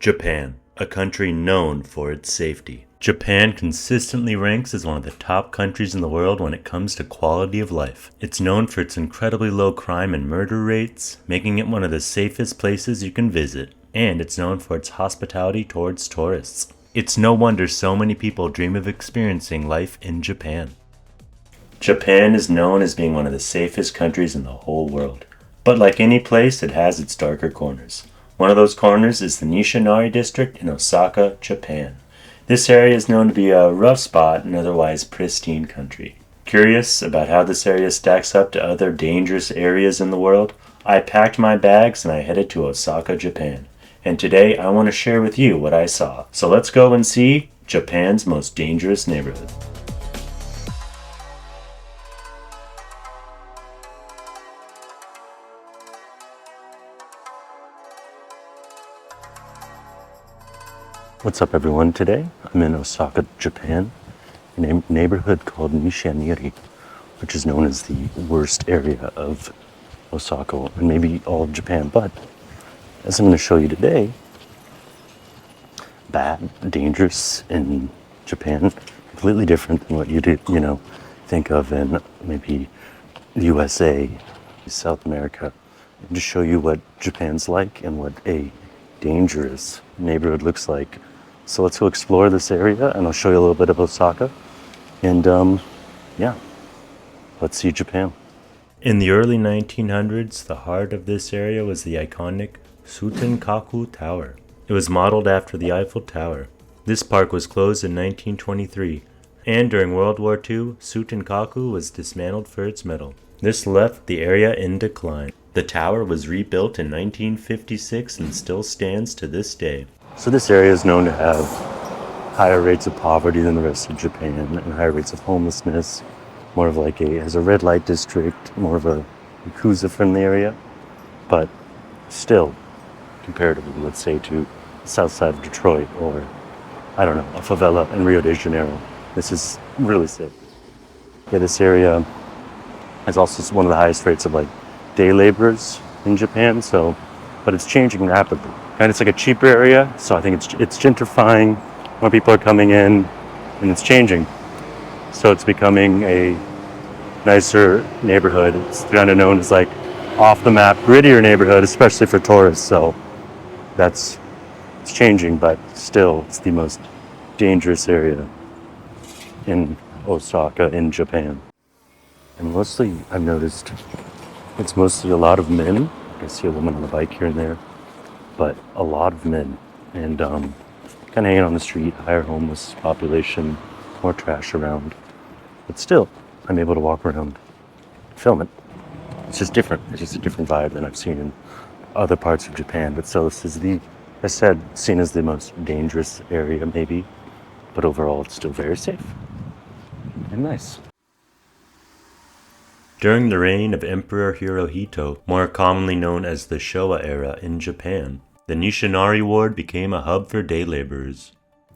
Japan, a country known for its safety. Japan consistently ranks as one of the top countries in the world when it comes to quality of life. It's known for its incredibly low crime and murder rates, making it one of the safest places you can visit. And it's known for its hospitality towards tourists. It's no wonder so many people dream of experiencing life in Japan. Japan is known as being one of the safest countries in the whole world. But like any place, it has its darker corners. One of those corners is the Nishinari district in Osaka, Japan. This area is known to be a rough spot in otherwise pristine country. Curious about how this area stacks up to other dangerous areas in the world? I packed my bags and I headed to Osaka, Japan. And today I want to share with you what I saw. So let's go and see Japan's most dangerous neighborhood. What's up everyone? Today I'm in Osaka, Japan, in a neighborhood called Nishinari, which is known as the worst area of Osaka and maybe all of Japan. But as I'm going to show you today, bad, dangerous in Japan, completely different than what you do, think of in maybe the USA, South America, and just show you what Japan's like and what a dangerous neighborhood looks like. So let's go explore this area and I'll show you a little bit of Osaka. And let's see Japan. In the early 1900s, the heart of this area was the iconic Tsutenkaku Tower. It was modeled after the Eiffel Tower. This park was closed in 1923, and during World War II, Tsutenkaku was dismantled for its metal. This left the area in decline. The tower was rebuilt in 1956 and still stands to this day. So this area is known to have higher rates of poverty than the rest of Japan and higher rates of homelessness. More of has a red light district, more of a Yakuza friendly area. But still, comparatively, let's say to the south side of Detroit or, a favela in Rio de Janeiro, this is really safe. Yeah, this area has also one of the highest rates of day laborers in Japan, but it's changing rapidly. And it's a cheaper area, so I think it's gentrifying, more people are coming in, and it's changing. So it's becoming a nicer neighborhood. It's kind of known as off the map, grittier neighborhood, especially for tourists. So it's changing, but still it's the most dangerous area in Osaka in Japan. And mostly I've noticed it's mostly a lot of men. I see a woman on a bike here and there, but a lot of men, and kind of hanging on the street, higher homeless population, more trash around. But still, I'm able to walk around, film it. It's just different. It's just a different vibe than I've seen in other parts of Japan. But so this is seen as the most dangerous area maybe, but overall it's still very safe and nice. During the reign of Emperor Hirohito, more commonly known as the Showa era in Japan, the Nishinari ward became a hub for day laborers.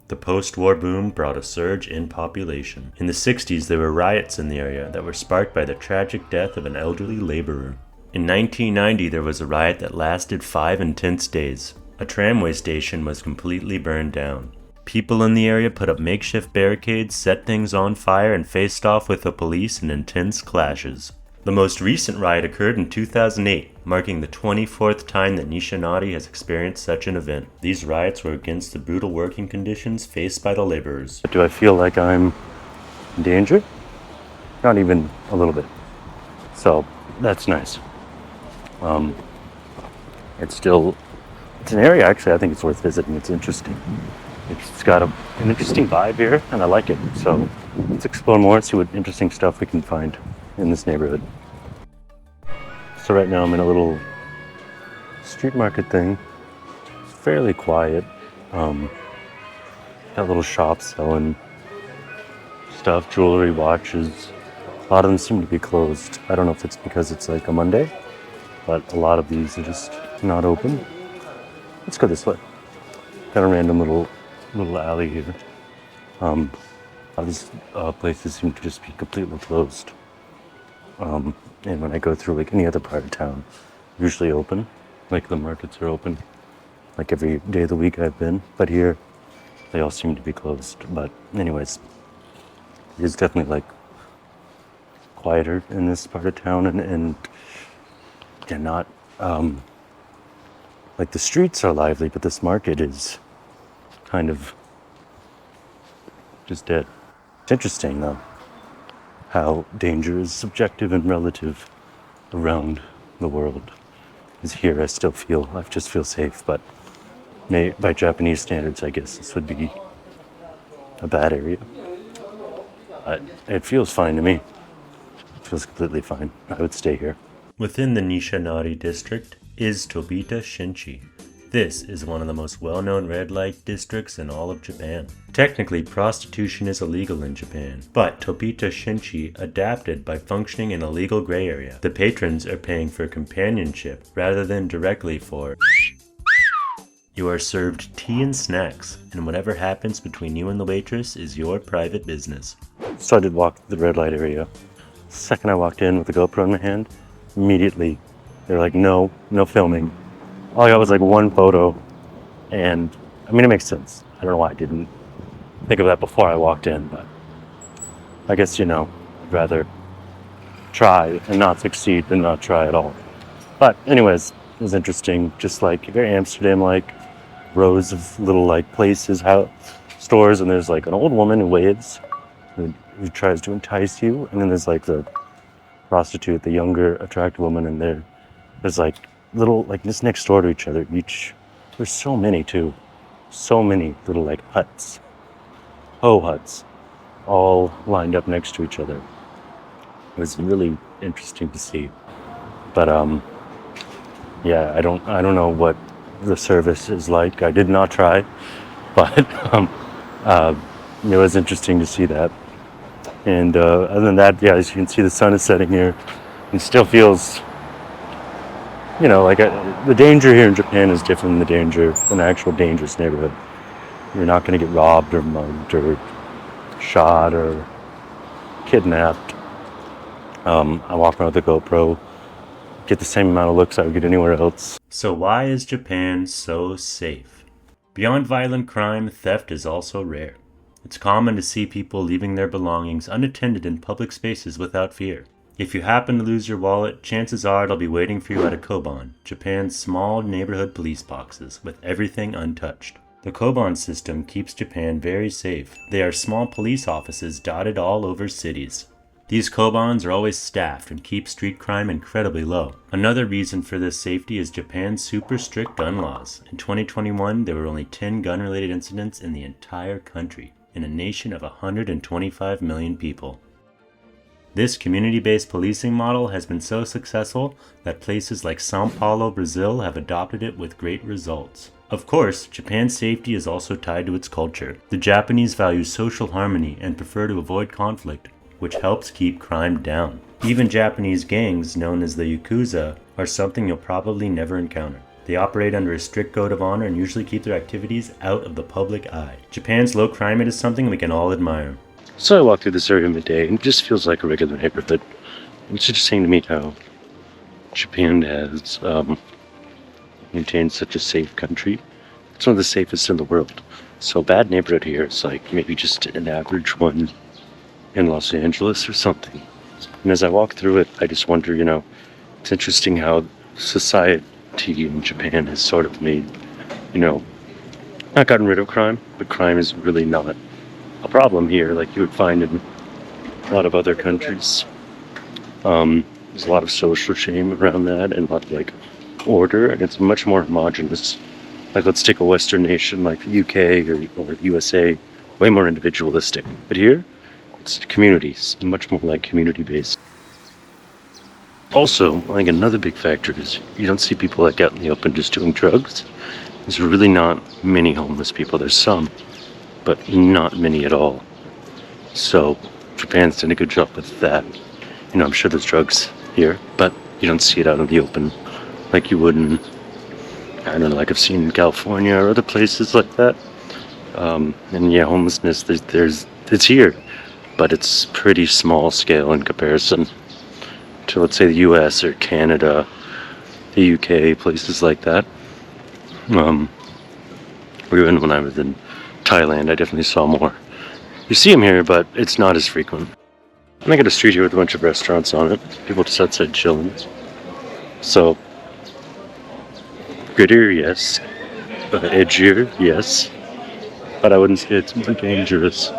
The post-war boom brought a surge in population. In the 60s, there were riots in the area that were sparked by the tragic death of an elderly laborer. In 1990, there was a riot that lasted 5 intense days. A tramway station was completely burned down. People in the area put up makeshift barricades, set things on fire, and faced off with the police in intense clashes. The most recent riot occurred in 2008, marking the 24th time that Nishinari has experienced such an event. These riots were against the brutal working conditions faced by the laborers. Do I feel like I'm in danger? Not even a little bit. So that's nice. It's an area actually I think it's worth visiting. It's interesting. It's got an interesting vibe here, and I like it. So let's explore more and see what interesting stuff we can find in this neighborhood. So right now I'm in a little street market thing. It's fairly quiet. Got little shops selling stuff, jewelry, watches. A lot of them seem to be closed. I don't know if it's because it's a Monday, but a lot of these are just not open. Let's go this way. Got a random little alley here. All these places seem to just be completely closed. And when I go through any other part of town, usually open. The markets are open. like every day of the week I've been. But here, they all seem to be closed. But anyways, it's definitely like quieter in this part of town, and yeah, not like the streets are lively, but this market is kind of just dead. It's interesting though how danger is subjective and relative around the world. Because here I just feel safe, but by Japanese standards, I guess this would be a bad area. But it feels fine to me. It feels completely fine. I would stay here. Within the Nishinari district is Tobita Shinchi. This is one of the most well-known red light districts in all of Japan. Technically, prostitution is illegal in Japan, but Tobita Shinchi adapted by functioning in a legal gray area. The patrons are paying for companionship rather than directly for. You are served tea and snacks, and whatever happens between you and the waitress is your private business. So I did walk the red light area. The second I walked in with the GoPro in my hand, immediately they were like, no filming. All I got was like one photo, and I mean, it makes sense. I don't know why I didn't think of that before I walked in, but I guess, I'd rather try and not succeed than not try at all. But anyways, it was interesting, just like very Amsterdam-like, rows of little like places, stores, and there's like an old woman who waves, who tries to entice you, and then there's like the prostitute, the younger, attractive woman, and there's like little, like just next door to each other, there's so many too, so many little like huts, huts, all lined up next to each other. It was really interesting to see, but yeah, I don't know what the service is like. I did not try, but it was interesting to see that. And other than that, yeah, as you can see, the sun is setting here. It still feels, like the danger here in Japan is different than the danger in an actual dangerous neighborhood. You're not going to get robbed or mugged or shot or kidnapped. I walk around with a GoPro, get the same amount of looks I would get anywhere else. So why is Japan so safe? Beyond violent crime, theft is also rare. It's common to see people leaving their belongings unattended in public spaces without fear. If you happen to lose your wallet, chances are it'll be waiting for you at a koban, Japan's small neighborhood police boxes, with everything untouched. The koban system keeps Japan very safe. They are small police offices dotted all over cities. These kobans are always staffed and keep street crime incredibly low. Another reason for this safety is Japan's super strict gun laws. In 2021, there were only 10 gun-related incidents in the entire country, in a nation of 125 million people. This community-based policing model has been so successful that places like Sao Paulo, Brazil have adopted it with great results. Of course, Japan's safety is also tied to its culture. The Japanese value social harmony and prefer to avoid conflict, which helps keep crime down. Even Japanese gangs, known as the Yakuza, are something you'll probably never encounter. They operate under a strict code of honor and usually keep their activities out of the public eye. Japan's low crime rate is something we can all admire. So I walked through this area midday, and it just feels like a regular neighborhood. It's interesting to me how Japan has maintained such a safe country. It's one of the safest in the world. So a bad neighborhood here is like maybe just an average one in Los Angeles or something. And as I walk through it, I just wonder, it's interesting how society in Japan has sort of made, not gotten rid of crime, but crime is really not a problem here like you would find in a lot of other countries. There's a lot of social shame around that and a lot of order, and it's much more homogenous. Like, let's take a Western nation like the UK or USA, way more individualistic. But here, it's communities, much more like community-based. Also, I think another big factor is you don't see people out in the open just doing drugs. There's really not many homeless people. There's some, but not many at all. So Japan's done a good job with that. I'm sure there's drugs here, but you don't see it out in the open like you would in, I don't know, like I've seen in California or other places like that. And yeah, homelessness, it's here, but it's pretty small scale in comparison to, let's say, the US or Canada, the UK, places like that. or even when I was in Thailand, I definitely saw more. You see them here, but it's not as frequent. And I got a street here with a bunch of restaurants on it. People just outside chilling. So, grittier, yes. Edgier, yes. But I wouldn't say it's more dangerous.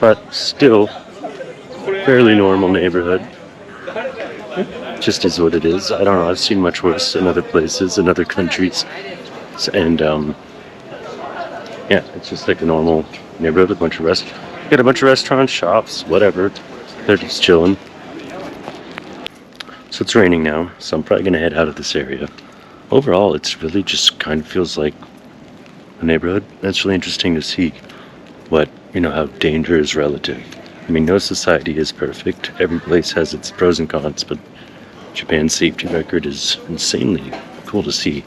But still, fairly normal neighborhood. Just is what it is. I don't know, I've seen much worse in other places, in other countries. And, yeah, it's just like a normal neighborhood with a bunch of got a bunch of restaurants, shops, whatever. They're just chilling. So it's raining now, so I'm probably gonna head out of this area. Overall, it's really just kind of feels like a neighborhood. That's really interesting to see what, how danger is relative. I mean, no society is perfect. Every place has its pros and cons, but Japan's safety record is insanely cool to see,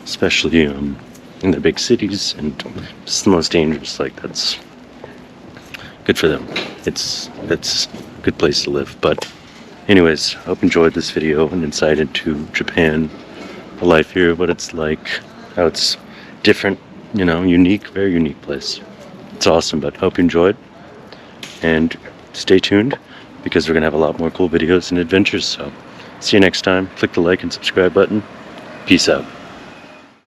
especially in the big cities, and it's the most dangerous. Like, that's good for them. That's a good place to live. But anyways, I hope you enjoyed this video and insight into Japan, the life here, what it's like, how it's different, unique, very unique place. It's awesome, but hope you enjoyed, and stay tuned because we're gonna have a lot more cool videos and adventures. So see you next time. Click the like and subscribe button. Peace out.